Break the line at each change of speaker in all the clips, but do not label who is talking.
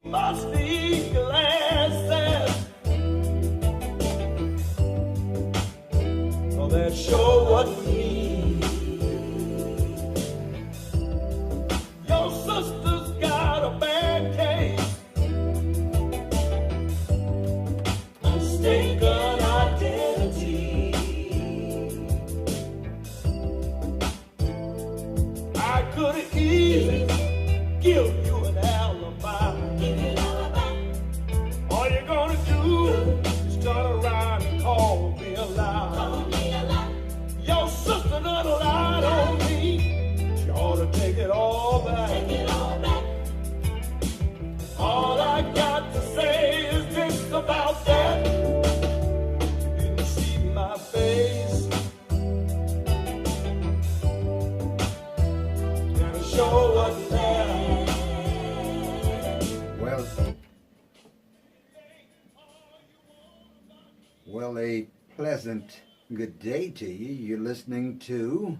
Musty glasses, oh, that sure wasn't me. Your sister's got a bad case, mistaken identity. I could have easily give you an alibi. All you're gonna do is turn around and call me a lie. Your sister done lied on me. She ought to take it all back. All I got to say is this about that. You didn't see my face, and it sure wasn't there.
Well, a pleasant good day to you. You're listening to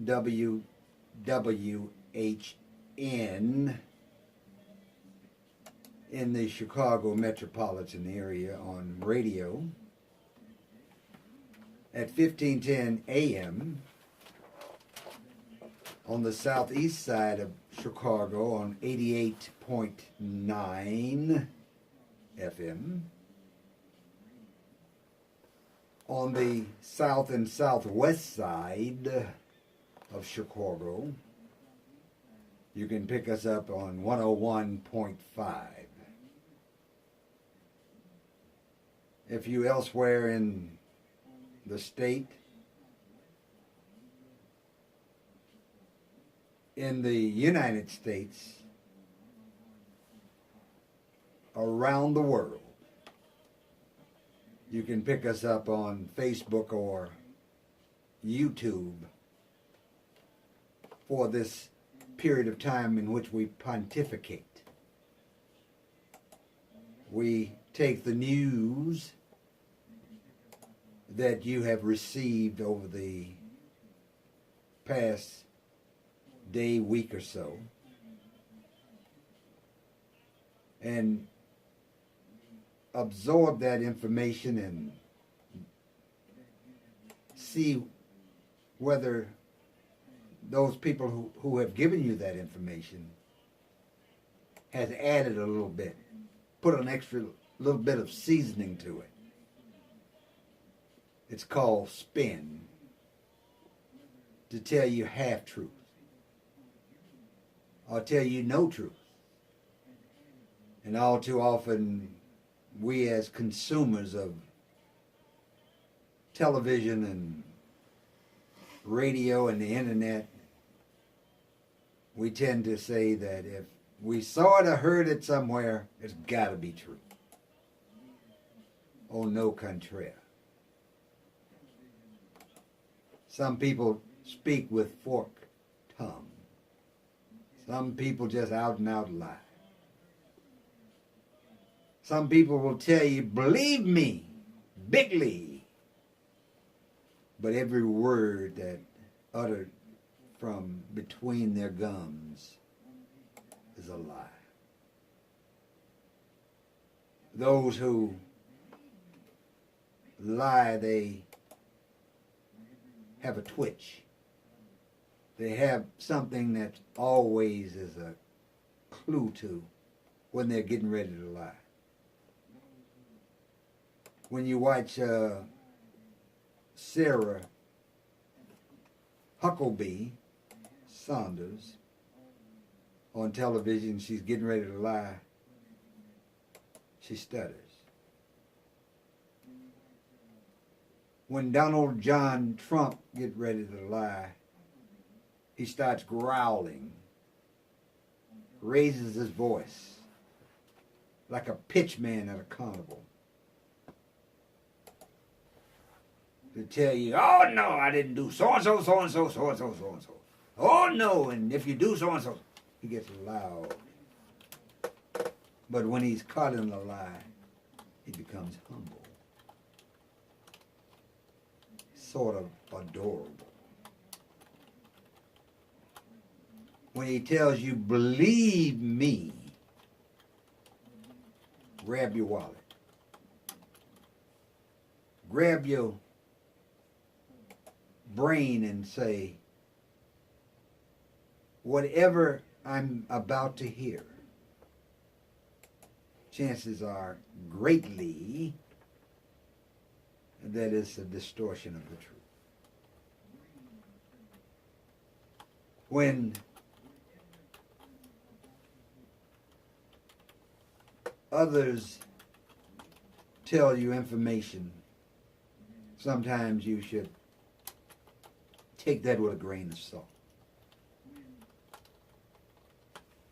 WWHN in the Chicago metropolitan area on radio at 1510 AM, on the southeast side of Chicago on 88.9 FM, on the south and southwest side of Chicago you can pick us up on 101.5. If you elsewhere in the state, in the United States, around the world, you can pick us up on Facebook or YouTube for this period of time in which we pontificate. We take the news that you have received over the past day, week or so, and absorb that information and see whether those people who have given you that information has added a little bit, put an extra little bit of seasoning to it. It's called spin, to tell you half truth or tell you no truth. And all too often, we as consumers of television and radio and the internet, we tend to say that if we saw it or heard it somewhere, it's got to be true. Au no contraire. Some people speak with forked tongue. Some people just out and out lie. Some people will tell you, believe me, bigly. But every word that uttered from between their gums is a lie. Those who lie, they have a twitch. They have something that always is a clue to when they're getting ready to lie. When you watch Sarah Huckabee Sanders on television, she's getting ready to lie, she stutters. When Donald John Trump gets ready to lie, he starts growling, raises his voice like a pitchman at a carnival to tell you, oh no, I didn't do so-and-so, so-and-so, so-and-so, so-and-so. Oh no, and if you do so-and-so, he gets loud. But when he's caught in a lie, he becomes humble. Sort of adorable. when he tells you, believe me, grab your wallet. Grab your brain and say, whatever I'm about to hear, chances are greatly that it's a distortion of the truth. When others tell you information, sometimes you should take that with a grain of salt.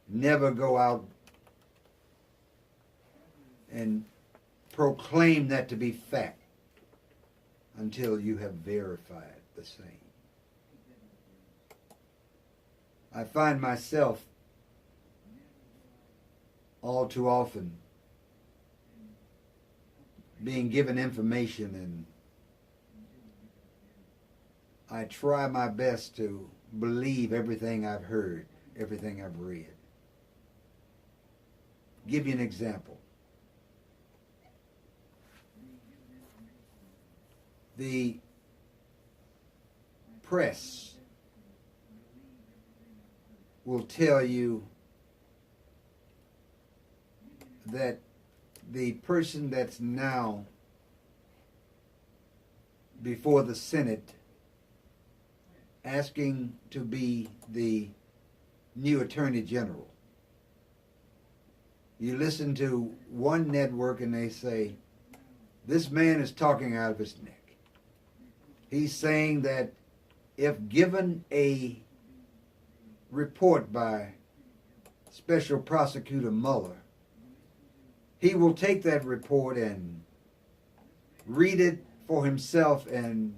Never go out and proclaim that to be fact until you have verified the same. I find myself all too often being given information, and I try my best to believe everything I've heard, everything I've read. Give you an example. The press will tell you that the person that's now before the Senate asking to be the new Attorney General, you listen to one network and they say, this man is talking out of his neck. He's saying that if given a report by Special Prosecutor Mueller, he will take that report and read it for himself and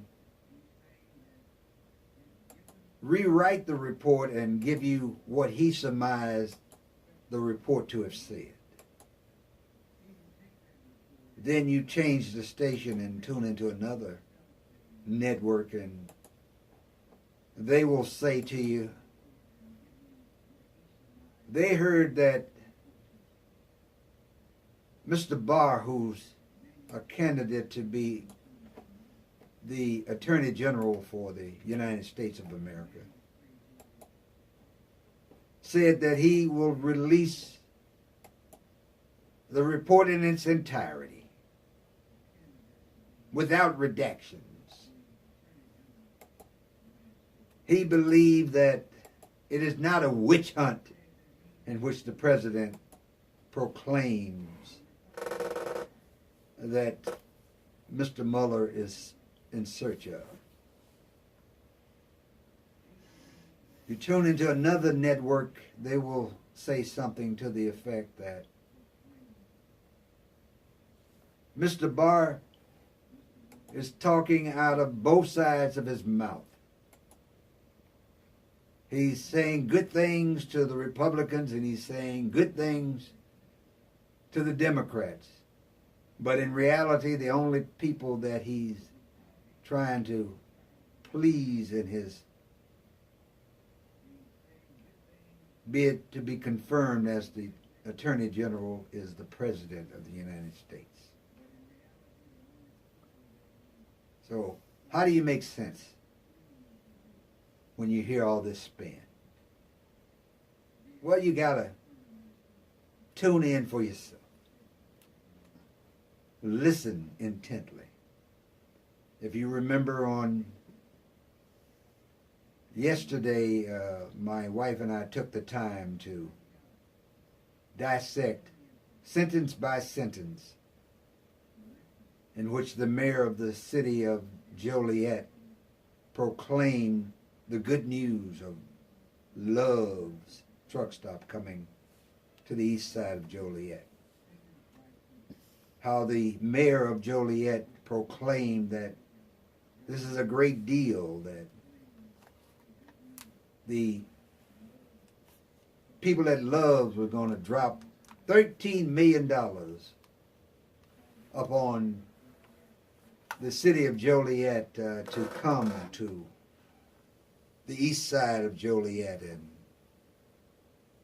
rewrite the report and give you what he surmised the report to have said. Then you change the station and tune into another network, and they will say to you, they heard that Mr. Barr, who's a candidate to be the Attorney General for the United States of America, said that he will release the report in its entirety without redactions. He believed that it is not a witch hunt in which the president proclaims that Mr. Mueller is in search of. You tune into another network, they will say something to the effect that Mr. Barr is talking out of both sides of his mouth. He's saying good things to the Republicans and he's saying good things to the Democrats. But in reality, the only people that he's trying to please in his bid to be confirmed as the Attorney General is the President of the United States. So, how do you make sense when you hear all this spin? Well, you gotta tune in for yourself. Listen intently. If you remember on yesterday, my wife and I took the time to dissect sentence by sentence in which the mayor of the city of Joliet proclaimed the good news of Love's truck stop coming to the east side of Joliet. How the mayor of Joliet proclaimed that this is a great deal, that the people at Love's were going to drop $13 million upon the city of Joliet to come to the east side of Joliet and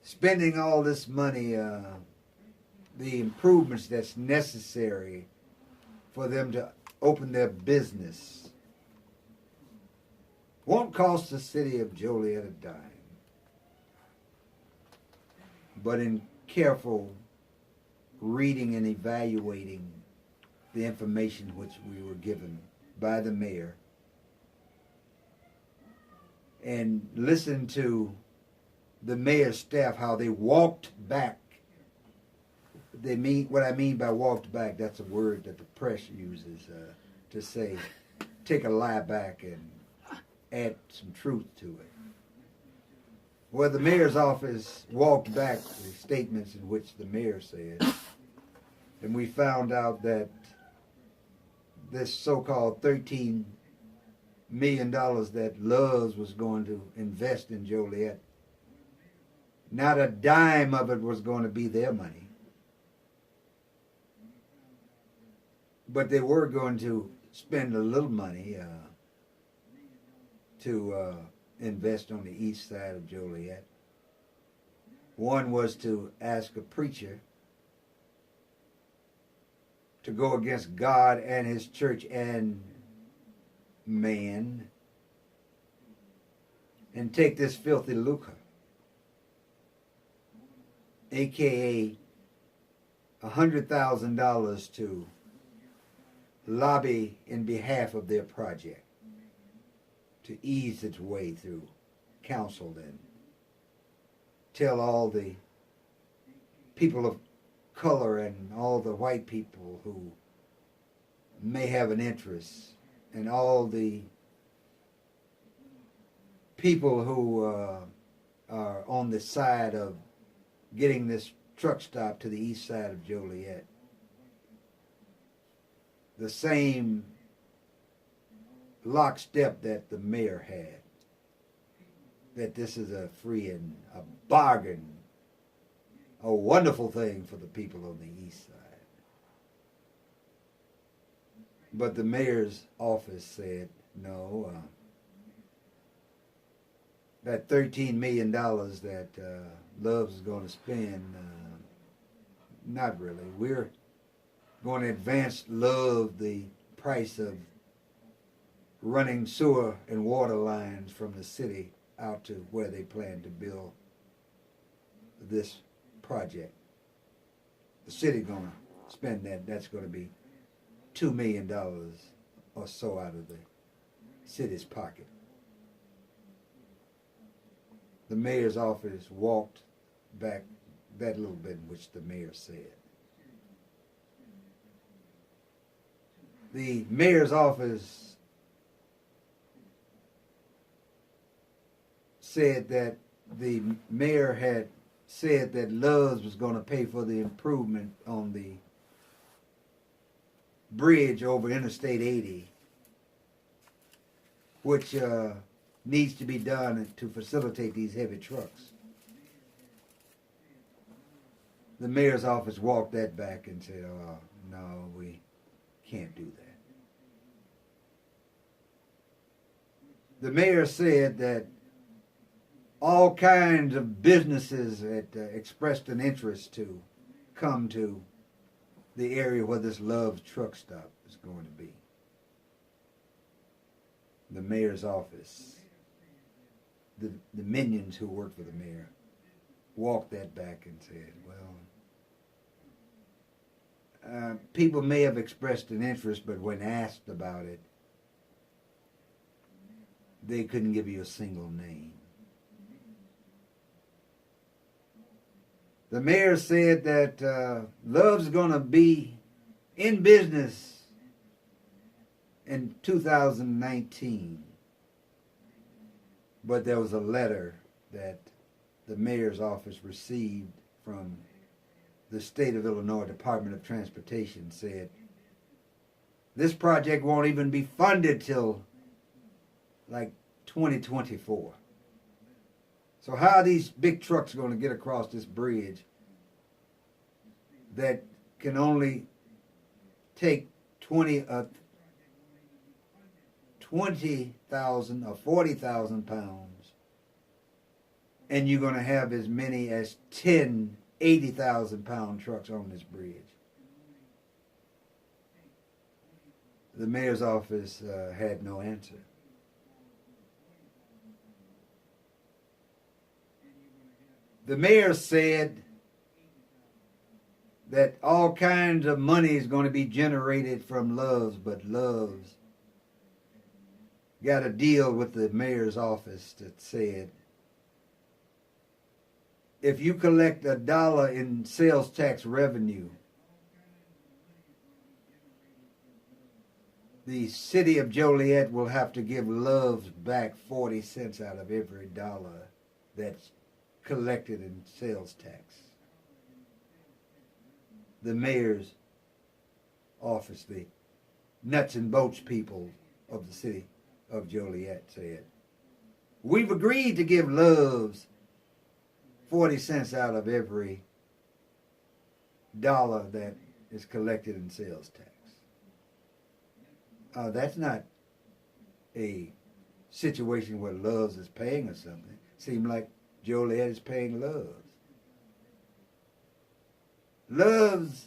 spending all this money, the improvements that's necessary for them to open their business, won't cost the city of Joliet a dime. But in careful reading and evaluating the information which we were given by the mayor, and listen to the mayor's staff, how they walked back. What I mean by walked back, that's a word that the press uses to say, take a lie back and add some truth to it. Well, the mayor's office walked back the statements in which the mayor said, and we found out that this so-called $13 million that Loves was going to invest in Joliet, not a dime of it was going to be their money. But they were going to spend a little money to invest on the east side of Joliet. One was to ask a preacher to go against God and his church and man and take this filthy lucre, aka $100,000, to lobby in behalf of their project, to ease its way through council and tell all the people of color and all the white people who may have an interest and all the people who are on the side of getting this truck stop to the east side of Joliet the same lockstep that the mayor had, that this is a free and a bargain, a wonderful thing for the people on the east side. But the mayor's office said, no, that $13 million that Loves is going to spend, not really. We're going to advance Love the price of running sewer and water lines from the city out to where they plan to build this project. The city going to spend that. That's going to be $2 million or so out of the city's pocket. The mayor's office walked back that little bit in which the mayor said. The mayor's office said that the mayor had said that Loves was going to pay for the improvement on the bridge over Interstate 80, which needs to be done to facilitate these heavy trucks. The mayor's office walked that back and said, oh, no, we can't do that. The mayor said that all kinds of businesses had expressed an interest to come to the area where this Love's truck stop is going to be. The mayor's office, the minions who work for the mayor, walked that back and said, well, people may have expressed an interest, but when asked about it, they couldn't give you a single name. The mayor said that Love's going to be in business in 2019. But there was a letter that the mayor's office received from the state of Illinois Department of Transportation, said this project won't even be funded till like 2024. So how are these big trucks going to get across this bridge that can only take 20,000 or 40,000 pounds and you're going to have as many as 10 80,000-pound trucks on this bridge. The mayor's office had no answer. The mayor said that all kinds of money is going to be generated from Love's, but Love's got a deal with the mayor's office that said, if you collect $1 in sales tax revenue, the city of Joliet will have to give Love's back 40 cents out of every dollar that's collected in sales tax. The mayor's office, the nuts and bolts people of the city of Joliet said, we've agreed to give Love's 40 cents out of every dollar that is collected in sales tax. That's not a situation where Love's is paying us something. Seems like Joliet is paying Love's. Love's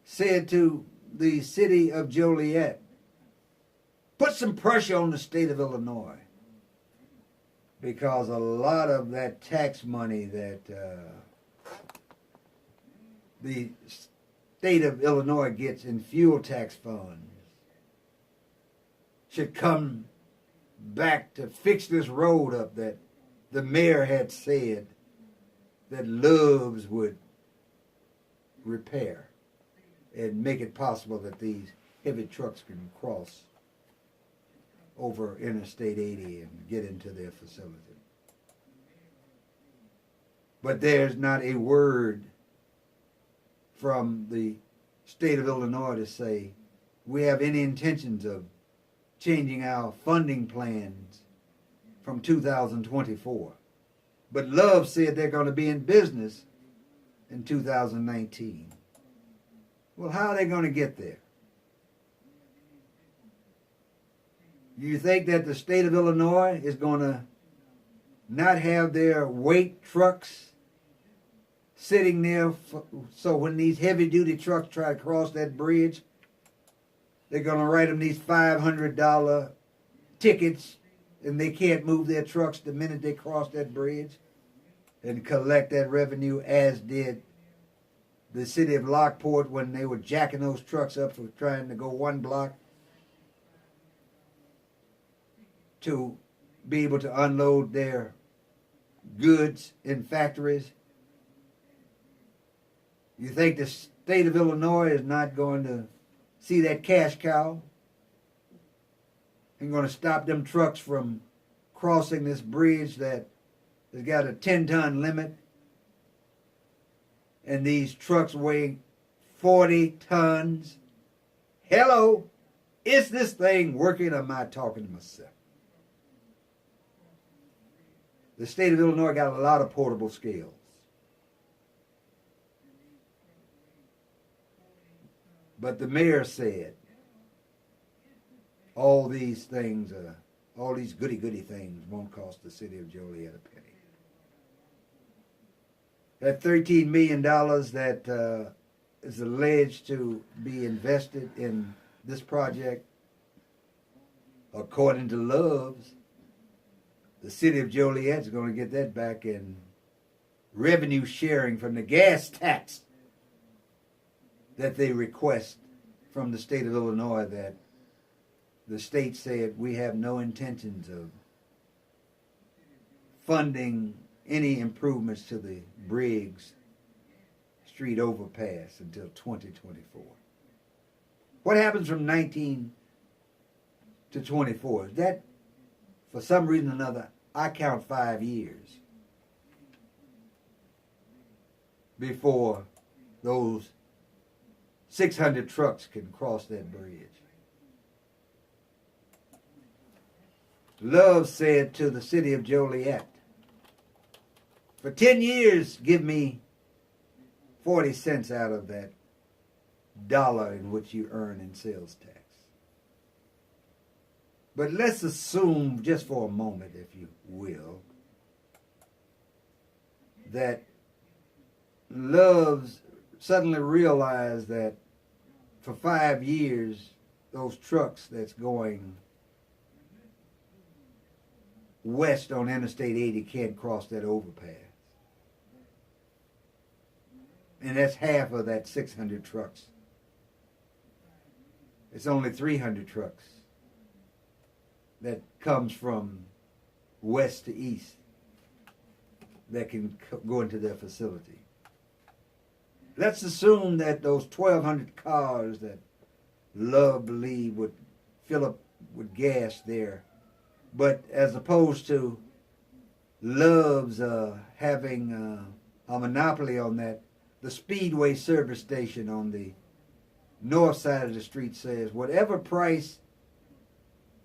said to the city of Joliet, put some pressure on the state of Illinois, because a lot of that tax money that the state of Illinois gets in fuel tax funds should come back to fix this road up that the mayor had said that Love's would repair and make it possible that these heavy trucks can cross over Interstate 80 and get into their facility. But there's not a word from the state of Illinois to say we have any intentions of changing our funding plans from 2024. But Love said they're going to be in business in 2019. Well, how are they going to get there? You think that the state of Illinois is going to not have their weight trucks sitting there so when these heavy-duty trucks try to cross that bridge, they're going to write them these $500 tickets and they can't move their trucks the minute they cross that bridge and collect that revenue, as did the city of Lockport when they were jacking those trucks up for trying to go one block to be able to unload their goods in factories. You think the state of Illinois is not going to see that cash cow and going to stop them trucks from crossing this bridge that has got a 10-ton limit, and these trucks weigh 40 tons? Hello, is this thing working or am I talking to myself? The state of Illinois got a lot of portable scales. But the mayor said all these things, all these goody-goody things won't cost the city of Joliet a penny. That $13 million that is alleged to be invested in this project, according to Love's, the city of Joliet is going to get that back in revenue sharing from the gas tax that they request from the state of Illinois, that the state said we have no intentions of funding any improvements to the Briggs Street overpass until 2024. What happens from 19 to 24? Is that, for some reason or another, I count 5 years before those 600 trucks can cross that bridge. Love said to the city of Joliet, for 10 years, give me 40 cents out of that dollar in which you earn in sales tax. But let's assume, just for a moment, if you will, that Love's suddenly realized that for 5 years, those trucks that's going west on Interstate 80 can't cross that overpass. And that's half of that 600 trucks. It's only 300 trucks that comes from west to east that can go into their facility. Let's assume that those 1,200 cars that Love believed would fill up with gas there, but as opposed to Love's having a monopoly on that, the Speedway service station on the north side of the street says whatever price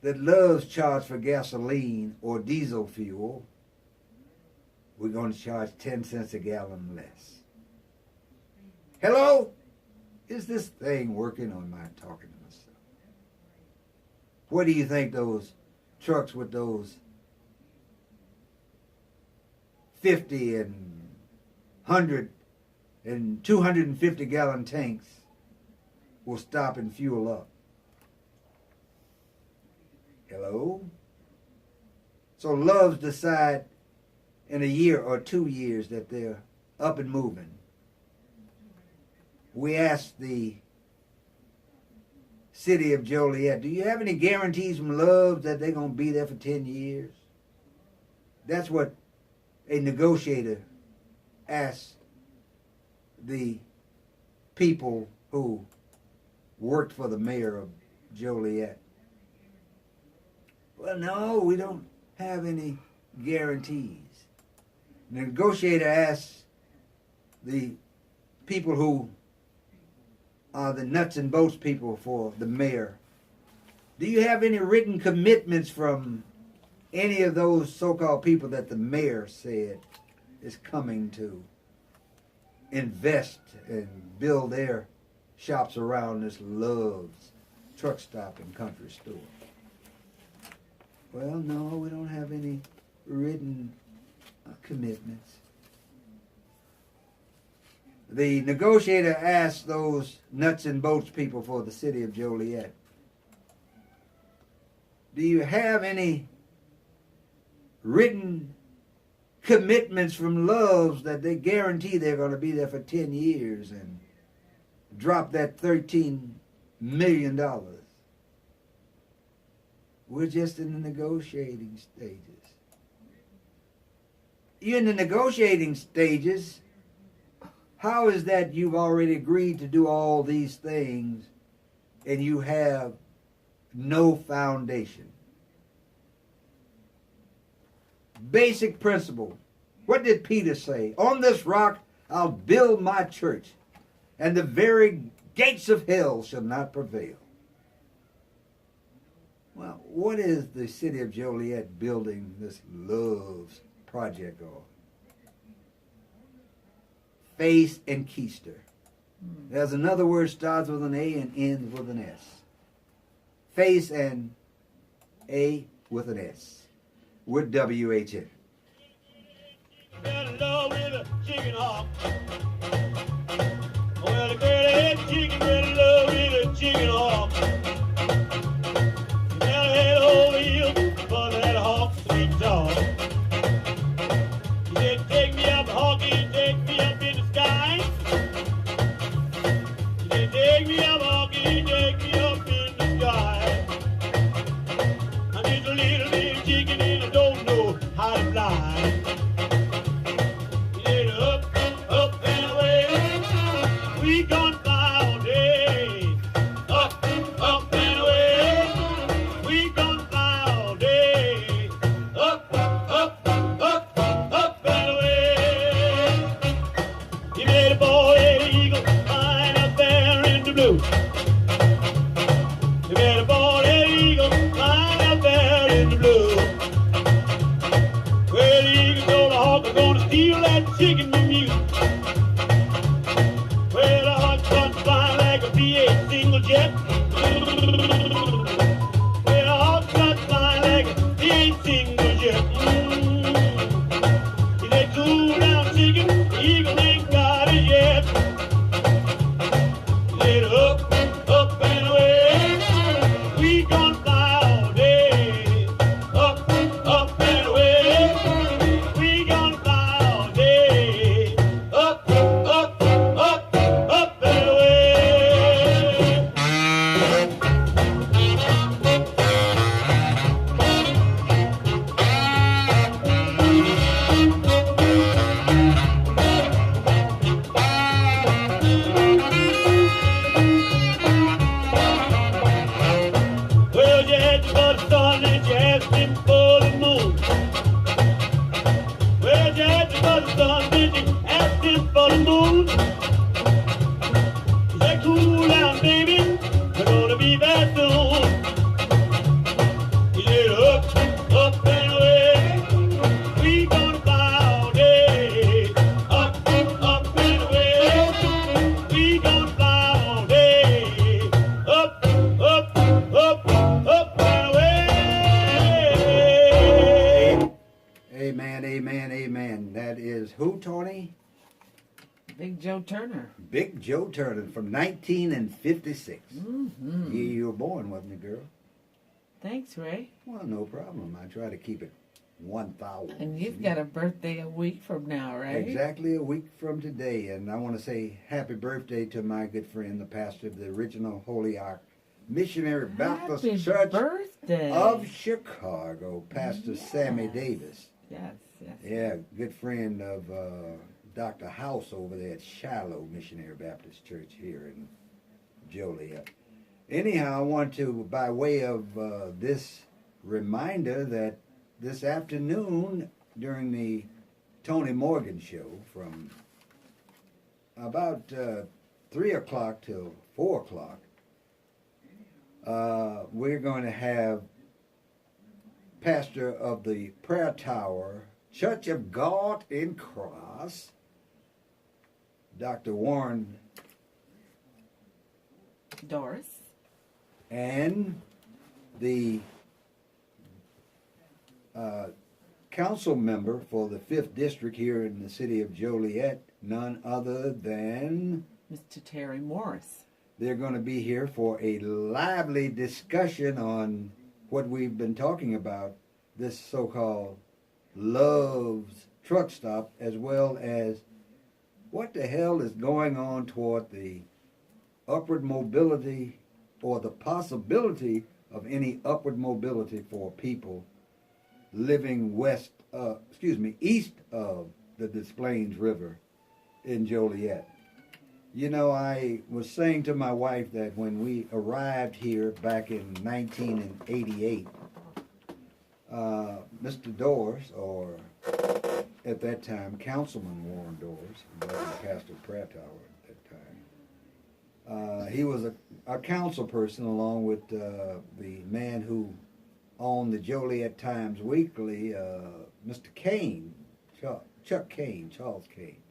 that Love's charge for gasoline or diesel fuel, we're going to charge 10 cents a gallon less. Hello? Is this thing working, or am I talking to myself? What do you think those trucks with those 50 and 100 and 250 gallon tanks will stop and fuel up? Hello? So Love's decide in a year or 2 years that they're up and moving. We asked the city of Joliet, do you have any guarantees from Love that they're going to be there for 10 years? That's what a negotiator asked the people who worked for the mayor of Joliet. Well, no, we don't have any guarantees. The negotiator asked the people who are the nuts and bolts people for the mayor, do you have any written commitments from any of those so-called people that the mayor said is coming to invest and build their shops around this Love's truck stop and country store? Well, no, we don't have any written commitments. The negotiator asked those nuts and bolts people for the city of Joliet, do you have any written commitments from Love's that they guarantee they're going to be there for 10 years and drop that $13 million? We're just in the negotiating stages. You're in the negotiating stages. How is that you've already agreed to do all these things and you have no foundation? Basic principle. What did Peter say? On this rock I'll build my church, and the very gates of hell shall not prevail. Well, what is the city of Joliet building this Love's project on? Faith and keister. There's another word starts with an A and ends with an S. Faith and A with an S. With WHN.
Fell in love with a chicken hawk. Well, the girl had chicken, fell in love with a chicken hawk. Now had a whole heel, but that hawk sweet talk. He said, take me up, hawky, take me up in the sky. He said, take me up, hawky, take me up in the sky. I'm just a little bit of chicken and I don't know how to fly. He said, up and away, we gone fly all day. Up the moon. Say cool down, baby. We're gonna be there soon. Yeah, up and away. We gonna fly all day. Up and away. We gonna fly all day. Up and away.
Amen, amen, amen. That is who, Tony?
Big Joe Turner.
Big Joe Turner from 1956.
Mm-hmm.
Year you were born, wasn't it, girl?
Thanks, Ray.
Well, no problem. I try to keep it 1,000.
And you've got a birthday a week from now, right?
Exactly a week from today. And I want to say happy birthday to my good friend, the pastor of the original Holy Ark Missionary Baptist
Happy
Church
birthday.
of Chicago, Pastor Sammy Davis.
Yes, yes.
Yeah, good friend of Dr. House over there at Shiloh Missionary Baptist Church here in Joliet. Anyhow, I want to, by way of this reminder, that this afternoon during the Tony Morgan show from about 3 o'clock till 4 o'clock, we're going to have pastor of the Prayer Tower Church of God in Cross, Dr. Warren
Doris.
and the council member for the 5th District here in the city of Joliet, none other than...
Mr. Terry Morris.
They're going to be here for a lively discussion on what we've been talking about, this so-called Love's Truck Stop, as well as what the hell is going on toward the upward mobility or the possibility of any upward mobility for people living east of the Des Plaines River in Joliet. You know, I was saying to my wife that when we arrived here back in 1988, Mr. Doors, or at that time Councilman Warren Doors, who was the pastor of Prayer Tower at that time, he was a council person along with the man who owned the Joliet Times Weekly, Mr. Kane, Chuck Kane, Charles Kane.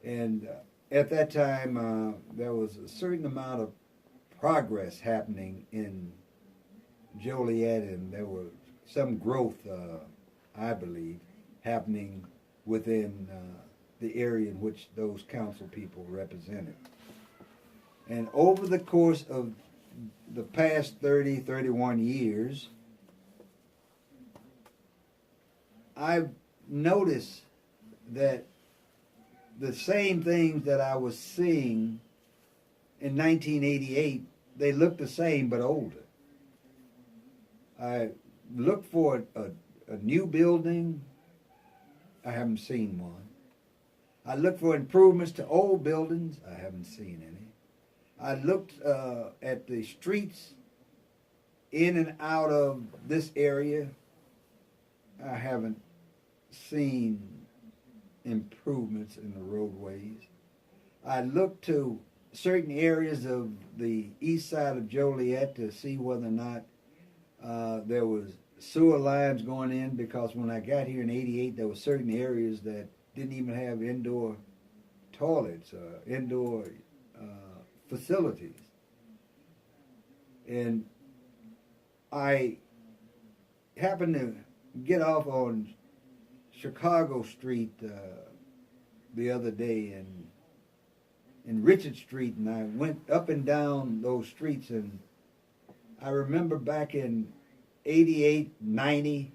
And at that time, there was a certain amount of progress happening in Joliet, and there was some growth, I believe, happening within the area in which those council people represented. And over the course of the past 30, 31 years, I've noticed that the same things that I was seeing in 1988, they look the same but older. I looked for a new building. I haven't seen one. I looked for improvements to old buildings. I haven't seen any. I looked at the streets in and out of this area. I haven't seen improvements in the roadways. I looked to certain areas of the east side of Joliet to see whether or not there was sewer lines going in, because when I got here in '88, there were certain areas that didn't even have indoor toilets, indoor facilities. And I happened to get off on Chicago Street the other day in Richard Street, and I went up and down those streets, and I remember back in 88, 90,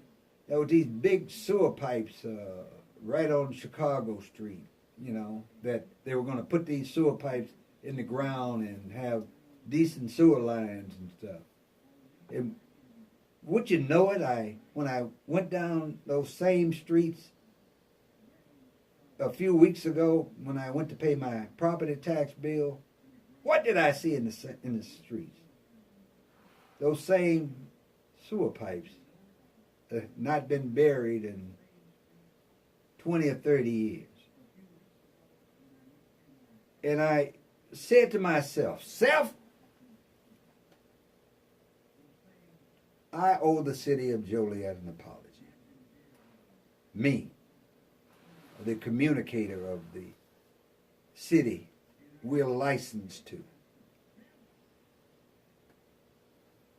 there were these big sewer pipes right on Chicago Street, you know, that they were going to put these sewer pipes in the ground and have decent sewer lines and stuff. And would you know it, when I went down those same streets a few weeks ago, when I went to pay my property tax bill, what did I see in the streets? Those same sewer pipes that had not been buried in 20 or 30 years. And I said to myself, self, I owe the city of Joliet an apology. Me, the communicator of the city we're licensed to.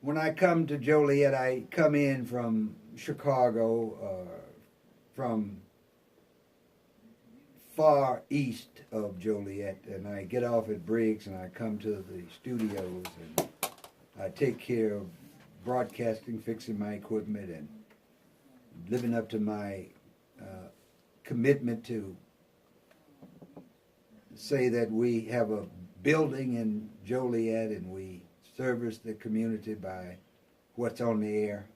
When I come to Joliet, I come in from Chicago, from far east of Joliet, and I get off at Briggs and I come to the studios and I take care of broadcasting, fixing my equipment, and living up to my commitment to say that we have a building in Joliet and we service the community by what's on the air.